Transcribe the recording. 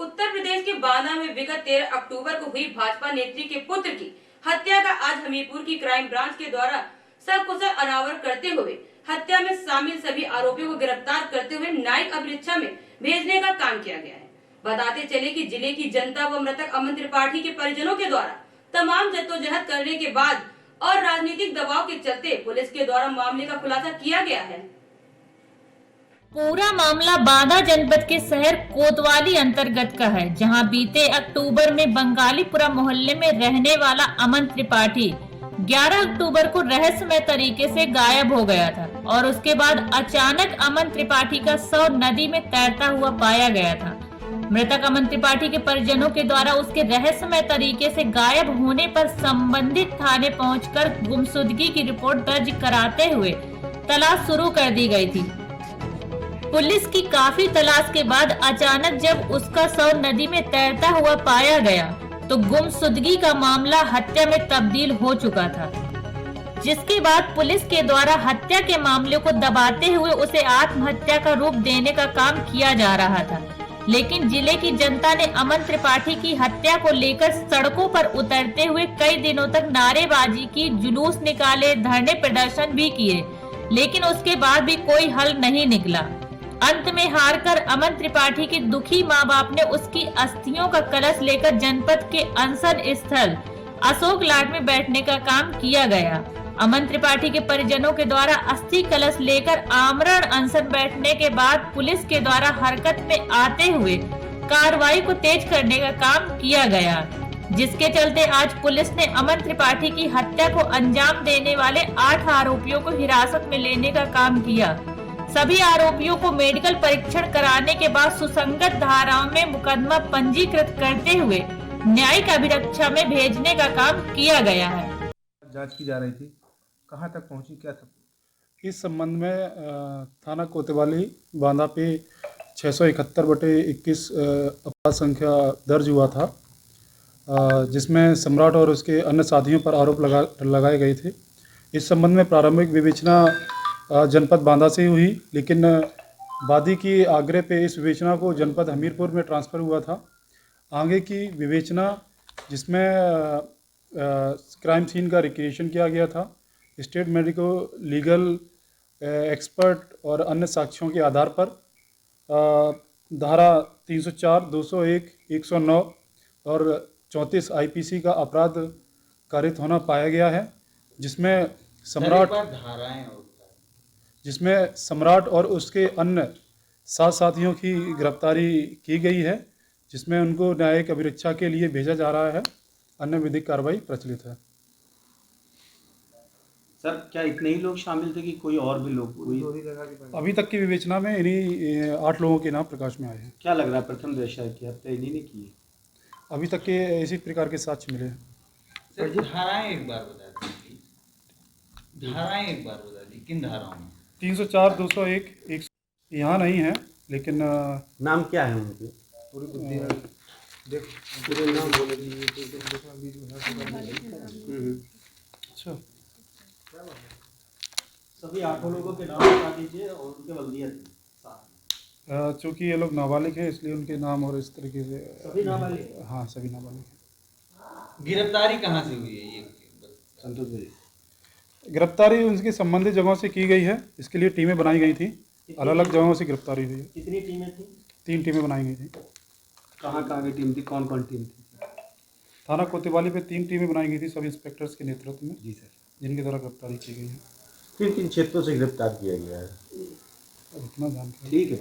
उत्तर प्रदेश के बांदा में विगत 13 अक्टूबर को हुई भाजपा नेत्री के पुत्र की हत्या का आज हमीरपुर की क्राइम ब्रांच के द्वारा सकुशल अनावरण करते हुए हत्या में शामिल सभी आरोपियों को गिरफ्तार करते हुए न्यायिक अभिरक्षा में भेजने का काम किया गया है। बताते चले कि जिले की जनता व मृतक अमन त्रिपाठी के परिजनों के द्वारा तमाम जद्दोजहद करने के बाद और राजनीतिक दबाव के चलते पुलिस के द्वारा मामले का खुलासा किया गया है। पूरा मामला बांदा जनपद के शहर कोतवाली अंतर्गत का है, जहां बीते अक्टूबर में बंगालीपुरा मोहल्ले में रहने वाला अमन त्रिपाठी 11 अक्टूबर को रहस्यमय तरीके से गायब हो गया था और उसके बाद अचानक अमन त्रिपाठी का शव नदी में तैरता हुआ पाया गया था। मृतक अमन त्रिपाठी के परिजनों के द्वारा उसके रहस्यमय तरीके से गायब होने पर संबंधित थाने पहुंचकर गुमशुदगी की रिपोर्ट दर्ज कराते हुए तलाश शुरू कर दी गई थी। पुलिस की काफी तलाश के बाद अचानक जब उसका शव नदी में तैरता हुआ पाया गया तो गुमशुदगी का मामला हत्या में तब्दील हो चुका था, जिसके बाद पुलिस के द्वारा हत्या के मामले को दबाते हुए उसे आत्महत्या का रूप देने का काम किया जा रहा था। लेकिन जिले की जनता ने अमन त्रिपाठी की हत्या को लेकर सड़कों पर उतरते हुए कई दिनों तक नारेबाजी की, जुलूस निकाले, धरने प्रदर्शन भी किए, लेकिन उसके बाद भी कोई हल नहीं निकला। अंत में हारकर अमन त्रिपाठी के दुखी मां बाप ने उसकी अस्थियों का कलश लेकर जनपद के अनशन स्थल अशोक लाट में बैठने का काम किया गया। अमन त्रिपाठी के परिजनों के द्वारा अस्थि कलश लेकर आमरण अनशन बैठने के बाद पुलिस के द्वारा हरकत में आते हुए कार्रवाई को तेज करने का काम किया गया, जिसके चलते आज पुलिस ने अमन त्रिपाठी की हत्या को अंजाम देने वाले 8 आरोपियों को हिरासत में लेने का काम किया। सभी आरोपियों को मेडिकल परीक्षण कराने के बाद सुसंगत धाराओं में मुकदमा पंजीकृत करते हुए न्यायिक अभिरक्षा में भेजने का काम किया गया है। जांच की जा रही थी, कहां तक पहुंची, क्या था? इस संबंध में थाना कोतवाली बांदा पे 671/21 अपराध संख्या दर्ज हुआ था, जिसमें सम्राट और उसके अन्य साथियों पर आरोप लगाए गए थे। इस संबंध में प्रारंभिक विवेचना जनपद बांदा से हुई, लेकिन वादी की आग्रह पे इस विवेचना को जनपद हमीरपुर में ट्रांसफ़र हुआ था। आगे की विवेचना जिसमें क्राइम सीन का रिक्रिएशन किया गया था, स्टेट मेडिको लीगल एक्सपर्ट और अन्य साक्ष्यों के आधार पर धारा 304, 201, 109 और 34 आईपीसी का अपराध कारित होना पाया गया है, जिसमें सम्राट और उसके अन्य 7 साथियों की गिरफ्तारी की गई है, जिसमें उनको न्यायिक अभिरक्षा के लिए भेजा जा रहा है। अन्य विधिक कार्रवाई प्रचलित है। सर, क्या इतने ही लोग शामिल थे कि कोई और भी लोग? अभी तक की विवेचना में इन्हीं 8 लोगों के नाम प्रकाश में आए हैं। क्या लग रहा है प्रथम दृष्टया की हत्या इन्हीं ने की है? अभी तक के इसी प्रकार के साक्ष्य मिले हैं। धाराएं एक बार बता दी, किन धाराओं में? 304, 201, 1 यहाँ नहीं है, लेकिन नाम क्या है उनके? पूरी बुद्धि है, देख पूरे नाम बोले दीजिए। अच्छा, सभी 8 लोगों के नाम बता दीजिए और उनके बल्दियाँ थी। चूँकि ये लोग नाबालिग हैं, इसलिए उनके नाम और इस तरीके से सभी नाबालिग? हाँ, सभी नाबालिग हैं। गिरफ्तारी कहाँ से हुई है ये संतोष भाई? गिरफ्तारी उनकी संबंधित जगहों से की गई है। इसके लिए टीमें बनाई गई थी, अलग अलग जगहों से गिरफ्तारी हुई है। कितनी टीमें थी? 3 टीमें बनाई गई थी। कहाँ की टीम थी, कौन कौन टीम थी? थाना कोतवाली पे 3 टीमें बनाई गई थी सब इंस्पेक्टर्स के नेतृत्व में। जी सर। जिनके द्वारा गिरफ्तारी की गई है। किन क्षेत्रों से गिरफ्तार किया गया है? इतना जानकारी। ठीक है।